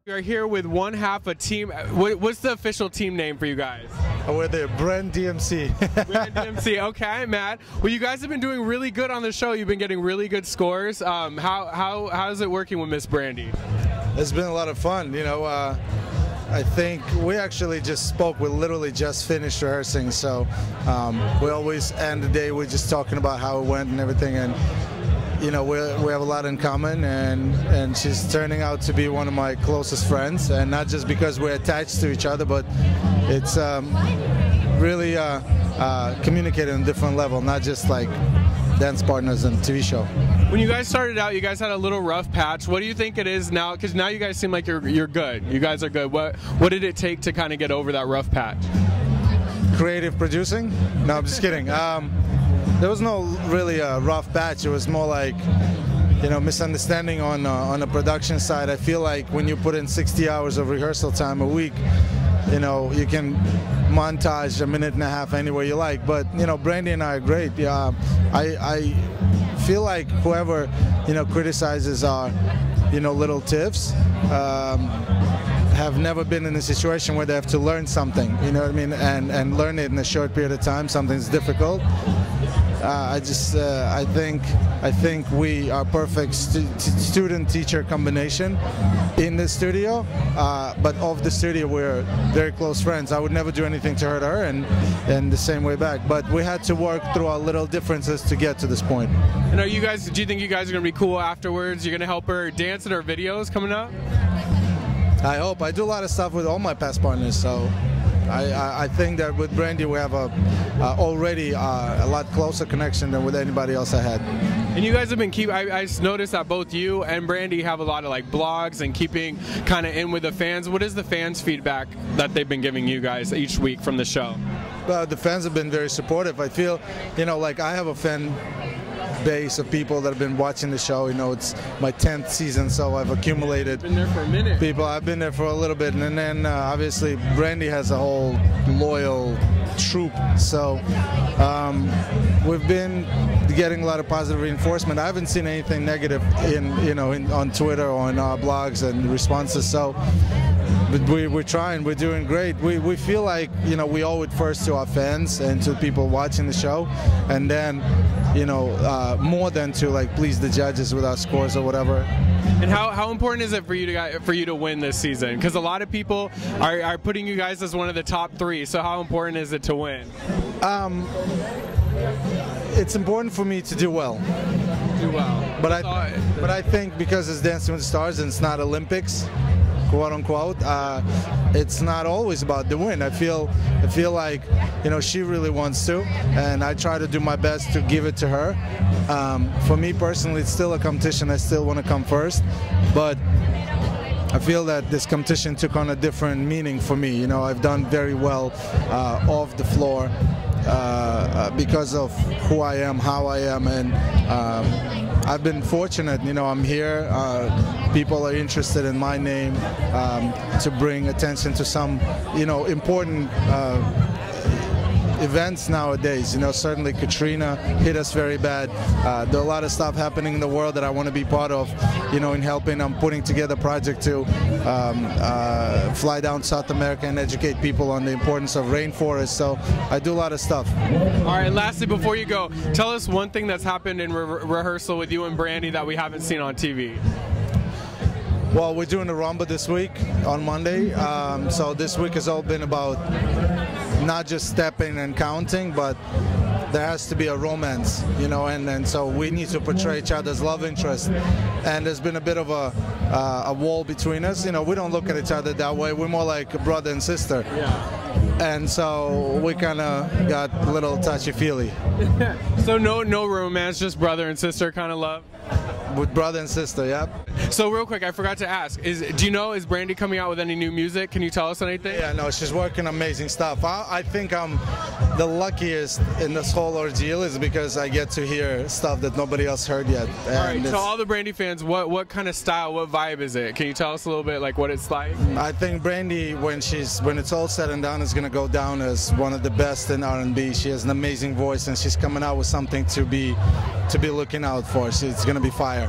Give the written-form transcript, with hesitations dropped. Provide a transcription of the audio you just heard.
We are here with one half a team. What's the official team name for you guys? We're the BrandyMC. BrandyMC. Okay, Matt. Well, you guys have been doing really good on the show. You've been getting really good scores. How is it working with Miss Brandy? It's been a lot of fun. You know, I think we actually just spoke. We literally just finished rehearsing, so we always end the day with just talking about how it went and everything. And you know, we have a lot in common, and she's turning out to be one of my closest friends, and not just because we're attached to each other, but it's really communicating on a different level, not just like dance partners and TV show. When you guys started out, you guys had a little rough patch. What do you think it is now? Because now you guys seem like you're good. You guys are good. What did it take to kind of get over that rough patch? Creative producing? No, I'm just kidding. There was no really rough patch. It was more like, you know, misunderstanding on the production side. I feel like when you put in 60 hours of rehearsal time a week, you know, you can montage a minute and a half anywhere you like. But you know, Brandy and I are great. Yeah, I feel like whoever, you know, criticizes our, you know, little tiffs have never been in a situation where they have to learn something, you know what I mean, and learn it in a short period of time. Something's difficult. I think we are perfect student-teacher combination in the studio, but off the studio we're very close friends. I would never do anything to hurt her, and the same way back. But we had to work through our little differences to get to this point. And do you think you guys are going to be cool afterwards? You're going to help her dance in her videos coming up? I hope. I do a lot of stuff with all my past partners, so I think that with Brandy we have already a lot closer connection than with anybody else I had. And you guys have been I noticed that both you and Brandy have a lot of like blogs and keeping kind of in with the fans. What is the fans' feedback that they've been giving you guys each week from the show? The fans have been very supportive. I feel, you know, like I have a fan base of people that have been watching the show. You know, it's my 10th season, so I've accumulated. Been there for a minute. People. I've been there for a little bit, and then obviously Brandy has a whole loyal troop. So we've been getting a lot of positive reinforcement. I haven't seen anything negative on Twitter or on our blogs and responses. So. But we're trying, we're doing great. We feel like, you know, we owe it first to our fans and to people watching the show, and then, you know, more than to like please the judges with our scores or whatever. And how important is it for you to win this season? Because a lot of people are putting you guys as one of the top 3. So how important is it to win? It's important for me to do well. Do well. But I think because it's Dancing with the Stars and it's not Olympics, quote unquote, it's not always about the win. I feel like, you know, she really wants to, and I try to do my best to give it to her. For me personally, it's still a competition. I still want to come first, but I feel that this competition took on a different meaning for me. You know, I've done very well off the floor because of who I am, how I am, and I've been fortunate. You know, I'm here. People are interested in my name to bring attention to some, you know, important events nowadays. You know, certainly Katrina hit us very bad. There are a lot of stuff happening in the world that I want to be part of, you know, in helping. I'm putting together a project to fly down South America and educate people on the importance of rainforests. So I do a lot of stuff. All right, and lastly, before you go, tell us one thing that's happened in rehearsal with you and Brandy that we haven't seen on TV. Well, we're doing the rumba this week on Monday. So this week has all been about not just stepping and counting, but there has to be a romance, you know, and so we need to portray each other's love interest. And there's been a bit of a wall between us. You know, we don't look at each other that way. We're more like a brother and sister. Yeah. And so we kind of got a little touchy-feely. So no romance, just brother and sister kind of love? With brother and sister, yep. So real quick, I forgot to ask, do you know, is Brandy coming out with any new music? Can you tell us anything? Yeah, no, she's working amazing stuff. I think I'm the luckiest in this whole ordeal is because I get to hear stuff that nobody else heard yet. And all right, so all the Brandy fans, what kind of style, what vibe is it? Can you tell us a little bit like what it's like? I think Brandy, when it's all said and done, is going to go down as one of the best in R&B. She has an amazing voice, and she's coming out with something to be looking out for. So it's going to be fire.